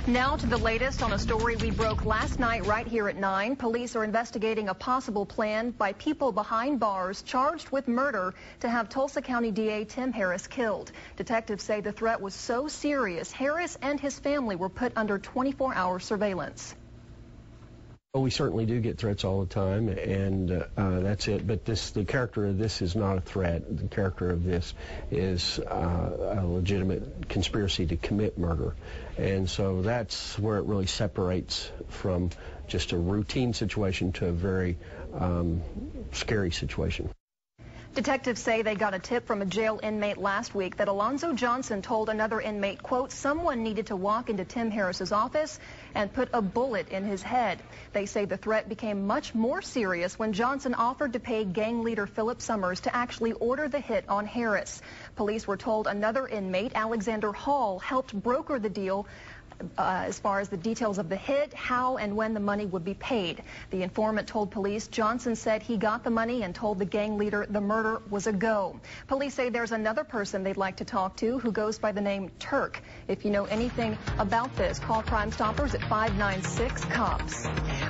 Now to the latest on a story we broke last night right here at 9. Police are investigating a possible plan by people behind bars charged with murder to have Tulsa County DA Tim Harris killed. Detectives say the threat was so serious, Harris and his family were put under 24-hour surveillance. Well, we certainly do get threats all the time, and that's it. But the character of this is not a threat. The character of this is a legitimate conspiracy to commit murder. And so that's where it really separates from just a routine situation to a very scary situation. Detectives say they got a tip from a jail inmate last week that Alonzo Johnson told another inmate, quote, someone needed to walk into Tim Harris's office and put a bullet in his head. They say the threat became much more serious when Johnson offered to pay gang leader Philip Summers to actually order the hit on Harris. Police were told another inmate, Alexander Hall, helped broker the deal as far as the details of the hit, how and when the money would be paid. The informant told police Johnson said he got the money and told the gang leader the murder was a go. Police say there's another person they'd like to talk to who goes by the name Turk. If you know anything about this, call Crime Stoppers at 596-COPS.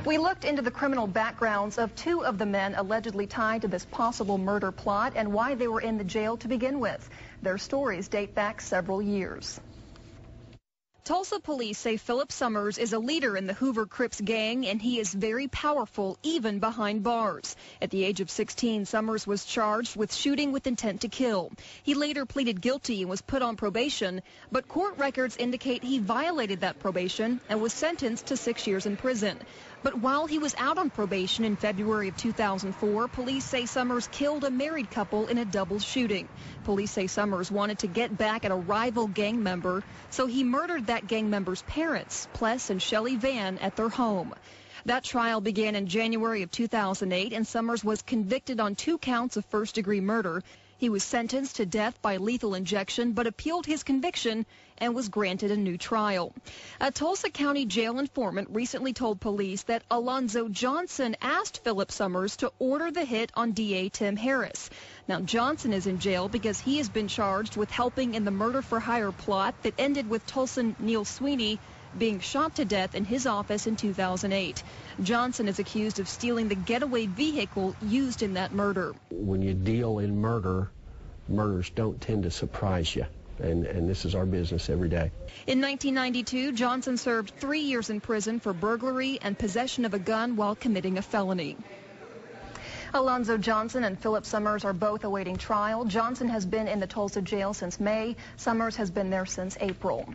We looked into the criminal backgrounds of two of the men allegedly tied to this possible murder plot and why they were in the jail to begin with. Their stories date back several years. Tulsa police say Philip Summers is a leader in the Hoover Crips gang, and he is very powerful, even behind bars. At the age of 16, Summers was charged with shooting with intent to kill. He later pleaded guilty and was put on probation, but court records indicate he violated that probation and was sentenced to 6 years in prison. But while he was out on probation in February of 2004, police say Summers killed a married couple in a double shooting. Police say Summers wanted to get back at a rival gang member, so he murdered that gang member's parents, Pless and Shelley Van, at their home. That trial began in January of 2008, and Summers was convicted on 2 counts of first-degree murder. He was sentenced to death by lethal injection, but appealed his conviction and was granted a new trial. A Tulsa County jail informant recently told police that Alonzo Johnson asked Philip Summers to order the hit on DA Tim Harris. Now, Johnson is in jail because he has been charged with helping in the murder-for-hire plot that ended with Tulsan Neil Sweeney being shot to death in his office in 2008. Johnson is accused of stealing the getaway vehicle used in that murder. When you deal in murder, murders don't tend to surprise you. And this is our business every day. In 1992, Johnson served 3 years in prison for burglary and possession of a gun while committing a felony. Alonzo Johnson and Philip Summers are both awaiting trial. Johnson has been in the Tulsa jail since May. Summers has been there since April.